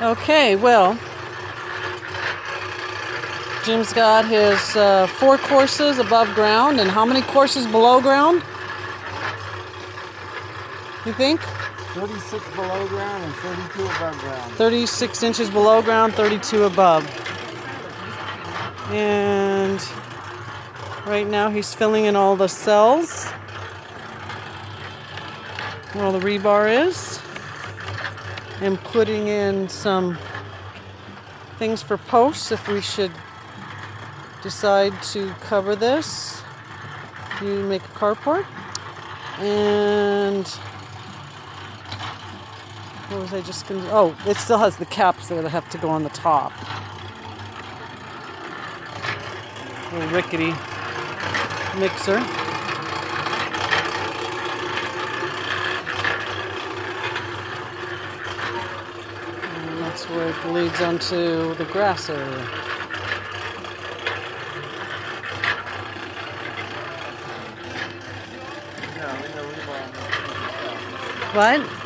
Okay, well, Jim's got his 4 courses above ground, and how many courses below ground? You think? 36 below ground and 32 above ground. 36 inches below ground, 32 above. And right now he's filling in all the cells where all the rebar is, and putting in some things for posts if we should decide to cover this. You make a carport. And what was I just gonna? Oh, it still has the caps there that have to go on the top. Little rickety mixer. And that's where it leads onto the grass area. What?